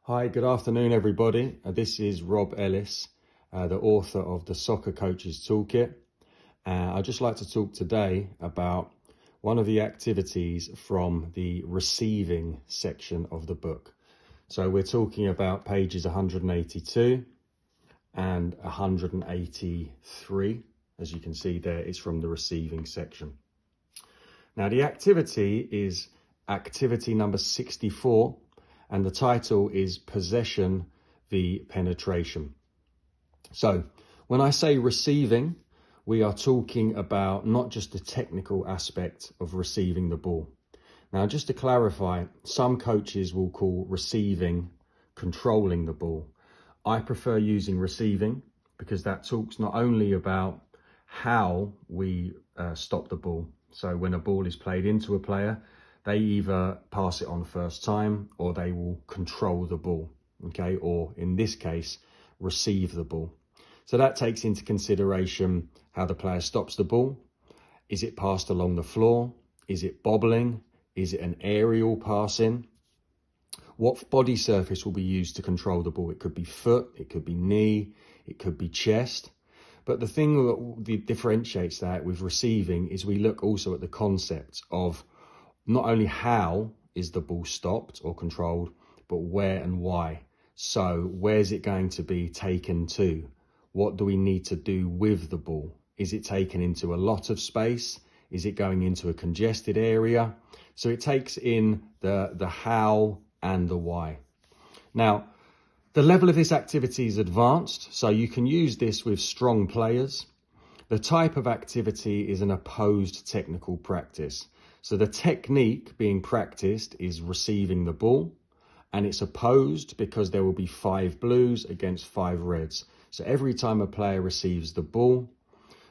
Hi, good afternoon, everybody. This is Rob Ellis, the author of the Soccer Coaches Toolkit. I'd just like to talk today about one of the activities from the receiving section of the book. So we're talking about pages 182 and 183. As you can see there, it's from the receiving section. Now, the activity is activity number 64. And the title is Possession v Penetration. So when I say receiving, we are talking about not just the technical aspect of receiving the ball. Now, just to clarify, some coaches will call receiving controlling the ball. I prefer using receiving because that talks not only about how we stop the ball. So when a ball is played into a player, they either pass it on first time or they will control the ball, okay? Or in this case, receive the ball. So that takes into consideration how the player stops the ball. Is it passed along the floor? Is it bobbling? Is it an aerial passing? What body surface will be used to control the ball? It could be foot, it could be knee, it could be chest. But the thing that differentiates that with receiving is we look also at the concept of not only how is the ball stopped or controlled, but where and why. So where's it going to be taken to? What do we need to do with the ball? Is it taken into a lot of space? Is it going into a congested area? So it takes in the how and the why. Now, the level of this activity is advanced, so you can use this with strong players. The type of activity is an opposed technical practice. So the technique being practiced is receiving the ball, and it's opposed because there will be 5 blues against 5 reds. So every time a player receives the ball,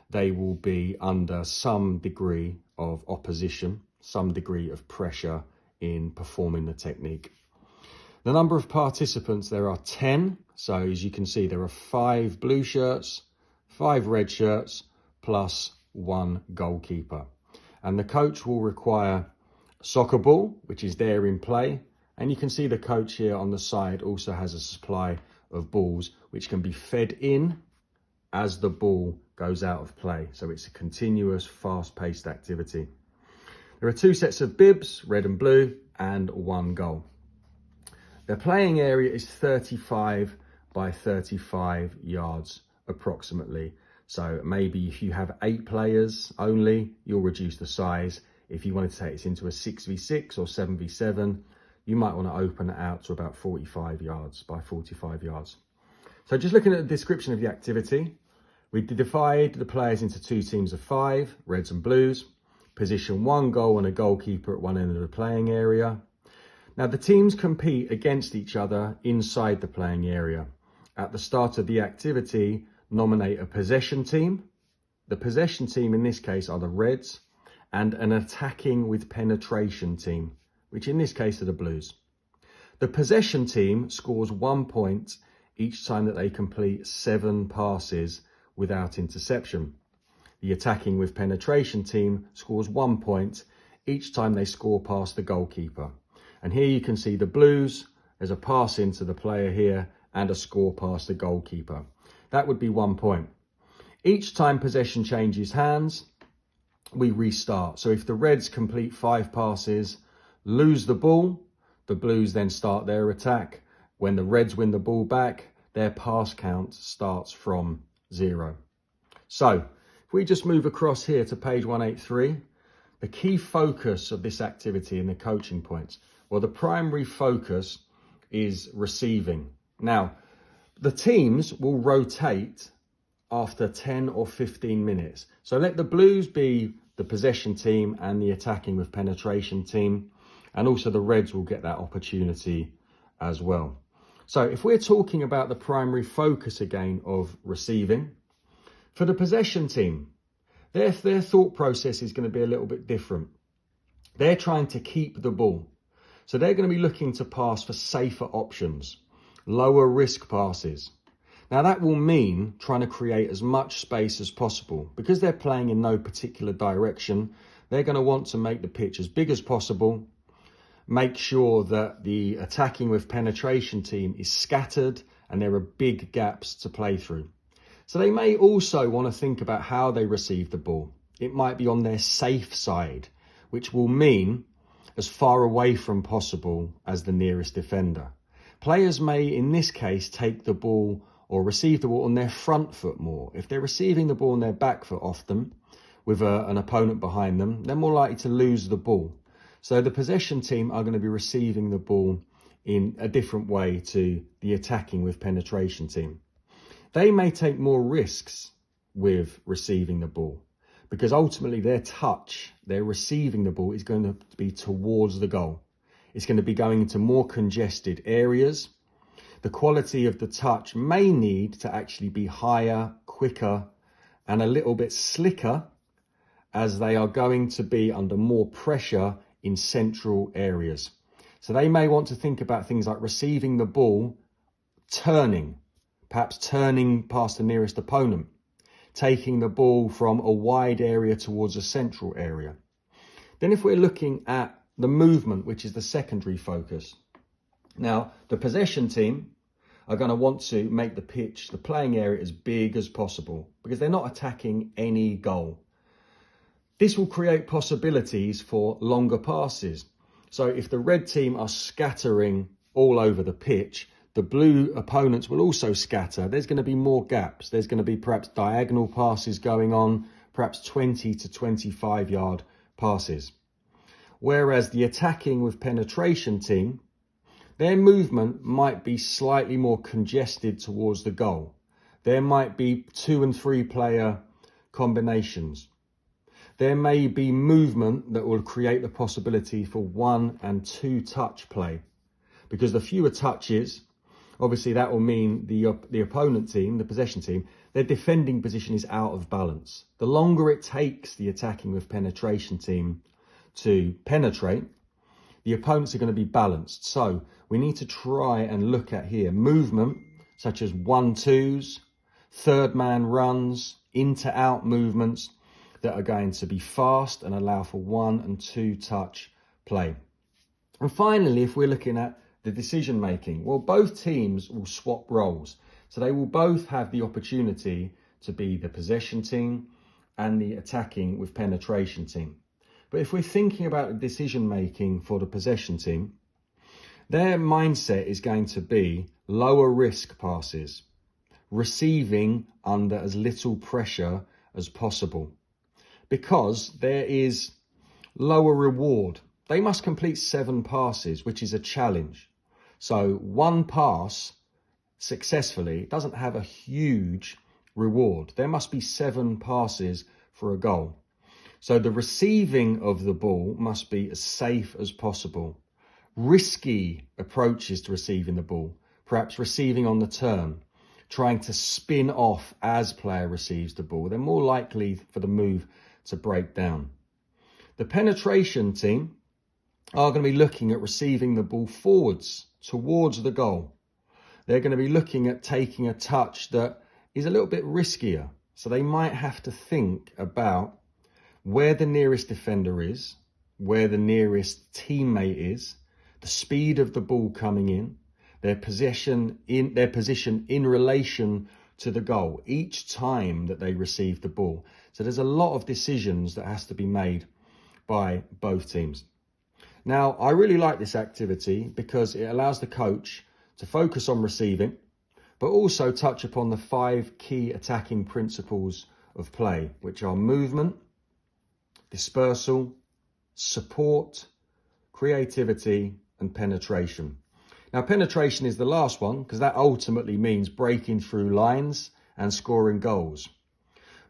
they will be under some degree of opposition, some degree of pressure in performing the technique. The number of participants, there are 10. So as you can see, there are 5 blue shirts, 5 red shirts, plus 1 goalkeeper. And the coach will require a soccer ball, which is there in play. And you can see the coach here on the side also has a supply of balls, which can be fed in as the ball goes out of play. So it's a continuous, fast-paced activity. There are 2 sets of bibs, red and blue, and 1 goal. The playing area is 35 by 35 yards approximately. So maybe if you have 8 players only, you'll reduce the size. If you wanted to take this into a 6v6 or 7v7, you might want to open it out to about 45 yards by 45 yards. So just looking at the description of the activity, we divide the players into 2 teams of 5, reds and blues, position 1 goal and a goalkeeper at one end of the playing area. Now the teams compete against each other inside the playing area. At the start of the activity, nominate a possession team. The possession team in this case are the reds, and an attacking with penetration team, which in this case are the blues. The possession team scores 1 point each time that they complete 7 passes without interception. The attacking with penetration team scores 1 point each time they score past the goalkeeper. And here you can see the blues, there's a pass into the player here and a score past the goalkeeper. That would be 1 point. Each time possession changes hands, we restart. So if the reds complete 5 passes, lose the ball, the blues then start their attack. When the reds win the ball back, their pass count starts from 0. So if we just move across here to page 183, the key focus of this activity and the coaching points. Well, the primary focus is receiving. Now, the teams will rotate after 10 or 15 minutes. So let the blues be the possession team and the attacking with penetration team. And also the reds will get that opportunity as well. So if we're talking about the primary focus again of receiving, for the possession team, their thought process is going to be a little bit different. They're trying to keep the ball. So they're going to be looking to pass for safer options, lower risk passes. Now that will mean trying to create as much space as possible. Because they're playing in no particular direction, they're going to want to make the pitch as big as possible, make sure that the attacking with penetration team is scattered and there are big gaps to play through. So they may also want to think about how they receive the ball. It might be on their safe side, which will mean as far away from possible as the nearest defender. Players may, in this case, take the ball or receive the ball on their front foot more. If they're receiving the ball on their back foot often, with an opponent behind them, they're more likely to lose the ball. So the possession team are going to be receiving the ball in a different way to the attacking with penetration team. They may take more risks with receiving the ball because ultimately their touch, their receiving the ball is going to be towards the goal. It's going to be going into more congested areas. The quality of the touch may need to actually be higher, quicker, and a little bit slicker as they are going to be under more pressure in central areas. So they may want to think about things like receiving the ball, turning, perhaps turning past the nearest opponent, taking the ball from a wide area towards a central area. Then if we're looking at the movement, which is the secondary focus. Now, the possession team are going to want to make the pitch, the playing area, as big as possible because they're not attacking any goal. This will create possibilities for longer passes. So if the red team are scattering all over the pitch, the blue opponents will also scatter. There's going to be more gaps. There's going to be perhaps diagonal passes going on, perhaps 20 to 25 yard passes. Whereas the attacking with penetration team, their movement might be slightly more congested towards the goal. There might be 2 and 3 player combinations. There may be movement that will create the possibility for 1 and 2 touch play. Because the fewer touches, obviously that will mean the opponent team, the possession team, their defending position is out of balance. The longer it takes the attacking with penetration team to penetrate, the opponents are going to be balanced. So we need to try and look at here movement such as 1-2s, third man runs, into-out movements that are going to be fast and allow for 1 and 2 touch play. And finally, if we're looking at the decision making, well, both teams will swap roles. So they will both have the opportunity to be the possession team and the attacking with penetration team. But if we're thinking about the decision making for the possession team, their mindset is going to be lower risk passes, receiving under as little pressure as possible, because there is lower reward. They must complete 7 passes, which is a challenge. So 1 pass successfully doesn't have a huge reward. There must be 7 passes for a goal. So the receiving of the ball must be as safe as possible. Risky approaches to receiving the ball, perhaps receiving on the turn, trying to spin off as player receives the ball. They're more likely for the move to break down. The penetration team are going to be looking at receiving the ball forwards towards the goal. They're going to be looking at taking a touch that is a little bit riskier. So they might have to think about where the nearest defender is, where the nearest teammate is, the speed of the ball coming in, their position in relation to the goal each time that they receive the ball. So there's a lot of decisions that has to be made by both teams. Now, I really like this activity because it allows the coach to focus on receiving, but also touch upon the 5 key attacking principles of play, which are movement, dispersal, support, creativity, and penetration. Now, penetration is the last one because that ultimately means breaking through lines and scoring goals.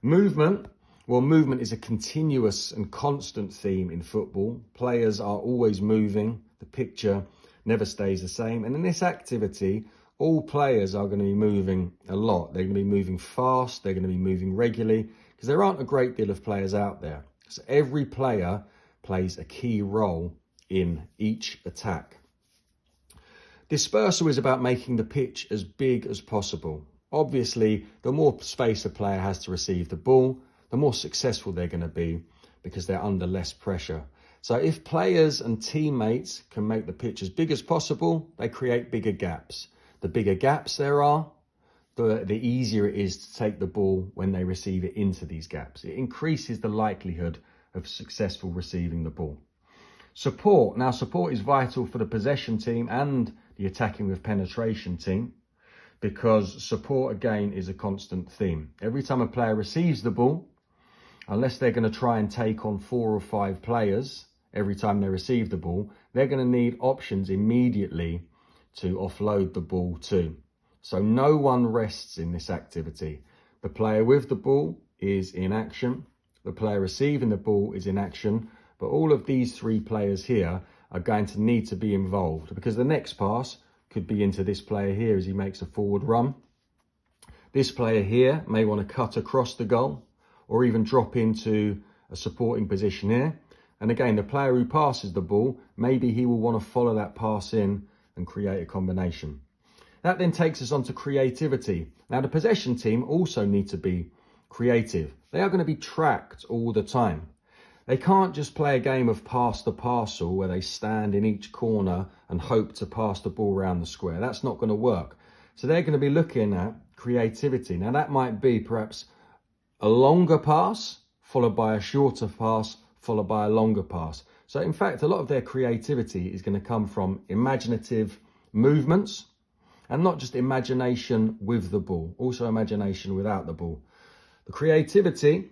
Movement, well, movement is a continuous and constant theme in football. Players are always moving. The picture never stays the same. And in this activity, all players are going to be moving a lot. They're going to be moving fast. They're going to be moving regularly because there aren't a great deal of players out there. So every player plays a key role in each attack. Dispersal is about making the pitch as big as possible. Obviously, the more space a player has to receive the ball, the more successful they're going to be because they're under less pressure. So if players and teammates can make the pitch as big as possible, they create bigger gaps. The bigger gaps there are, the easier it is to take the ball when they receive it into these gaps. It increases the likelihood of successful receiving the ball. Support. Now, support is vital for the possession team and the attacking with penetration team, because support, again, is a constant theme. Every time a player receives the ball, unless they're going to try and take on 4 or 5 players every time they receive the ball, they're going to need options immediately to offload the ball to. So no one rests in this activity. The player with the ball is in action. The player receiving the ball is in action. But all of these 3 players here are going to need to be involved, because the next pass could be into this player here as he makes a forward run. This player here may want to cut across the goal or even drop into a supporting position here. And again, the player who passes the ball, maybe he will want to follow that pass in and create a combination. That then takes us on to creativity. Now, the possession team also need to be creative. They are going to be tracked all the time. They can't just play a game of pass the parcel where they stand in each corner and hope to pass the ball around the square. That's not going to work. So they're going to be looking at creativity. Now, that might be perhaps a longer pass followed by a shorter pass followed by a longer pass. So in fact, a lot of their creativity is going to come from imaginative movements, and not just imagination with the ball, also imagination without the ball. The creativity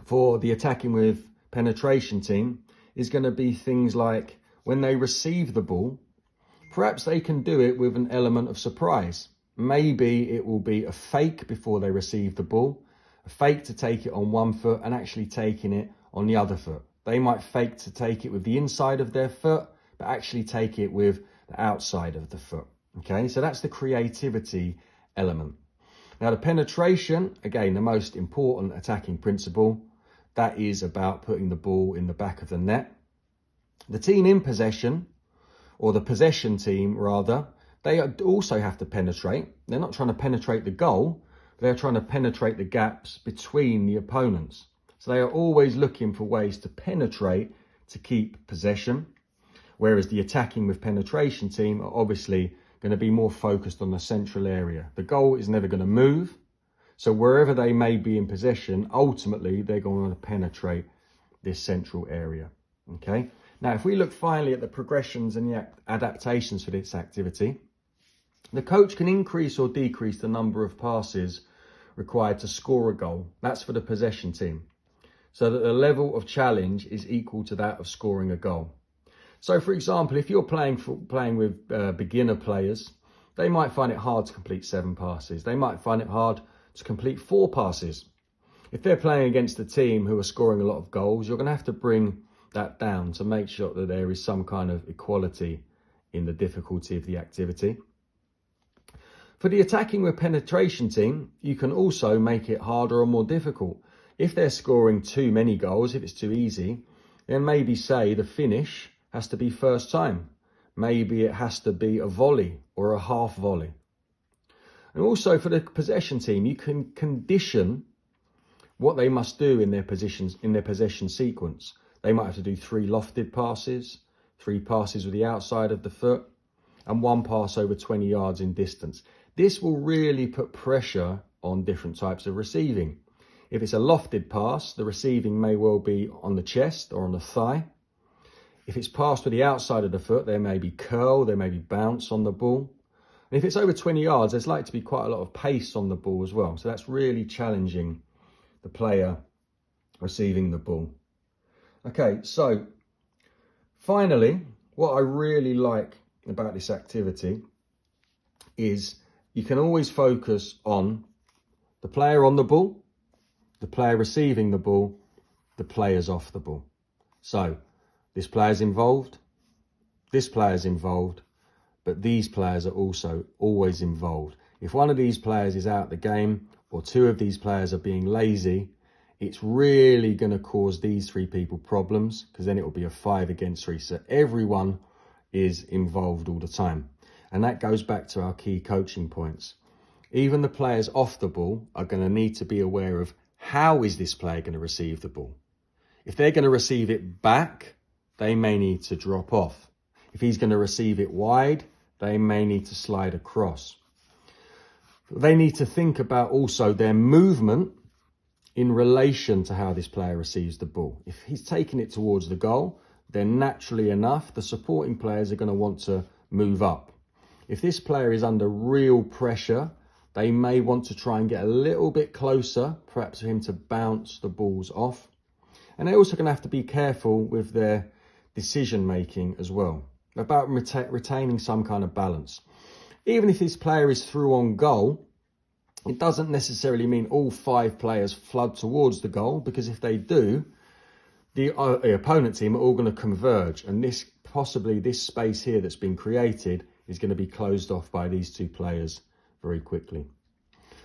for the attacking with penetration team is going to be things like when they receive the ball, perhaps they can do it with an element of surprise. Maybe it will be a fake before they receive the ball, a fake to take it on one foot and actually taking it on the other foot. They might fake to take it with the inside of their foot, but actually take it with the outside of the foot. Okay, so that's the creativity element. Now, the penetration, again, the most important attacking principle, that is about putting the ball in the back of the net. The team in possession, or the possession team rather, they also have to penetrate. They're not trying to penetrate the goal, they're trying to penetrate the gaps between the opponents. So they are always looking for ways to penetrate to keep possession, whereas the attacking with penetration team are obviously going to be more focused on the central area. The goal is never going to move, so wherever they may be in possession, ultimately they're going to penetrate this central area. Okay. Now, if we look finally at the progressions and the adaptations for this activity, the coach can increase or decrease the number of passes required to score a goal. That's for the possession team, so that the level of challenge is equal to that of scoring a goal. So, for example, if you're playing with beginner players, they might find it hard to complete 7 passes. They might find it hard to complete 4 passes. If they're playing against a team who are scoring a lot of goals, you're going to have to bring that down to make sure that there is some kind of equality in the difficulty of the activity. For the attacking with penetration team, you can also make it harder or more difficult. If they're scoring too many goals, if it's too easy, then maybe say the finish has to be first time. Maybe it has to be a volley or a half volley. And also for the possession team, you can condition what they must do in their possession sequence. They might have to do 3 lofted passes, 3 passes with the outside of the foot, and 1 pass over 20 yards in distance. This will really put pressure on different types of receiving. If it's a lofted pass, the receiving may well be on the chest or on the thigh. If it's passed with the outside of the foot, there may be curl, there may be bounce on the ball. And if it's over 20 yards, there's likely to be quite a lot of pace on the ball as well. So that's really challenging the player receiving the ball. Okay, so finally, what I really like about this activity is you can always focus on the player on the ball, the player receiving the ball, the players off the ball. So this player's involved, this player's involved, but these players are also always involved. If one of these players is out the game or 2 of these players are being lazy, it's really going to cause these 3 people problems, because then it will be a 5 against 3. So everyone is involved all the time. And that goes back to our key coaching points. Even the players off the ball are going to need to be aware of how is this player going to receive the ball. If they're going to receive it back they may need to drop off. If he's going to receive it wide, they may need to slide across. They need to think about also their movement in relation to how this player receives the ball. If he's taking it towards the goal, then naturally enough, the supporting players are going to want to move up. If this player is under real pressure, they may want to try and get a little bit closer, perhaps for him to bounce the balls off. And they're also going to have to be careful with their decision making as well, about retaining some kind of balance. Even if this player is through on goal, it doesn't necessarily mean all 5 players flood towards the goal, because if they do, the opponent team are all going to converge, and this space here that's been created is going to be closed off by these 2 players very quickly.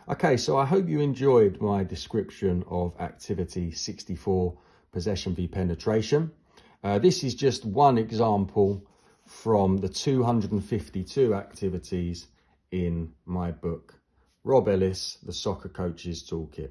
Okay, so I hope you enjoyed my description of activity 64, possession v penetration. This is just one example from the 252 activities in my book, Rob Ellis, The Soccer Coach's Toolkit.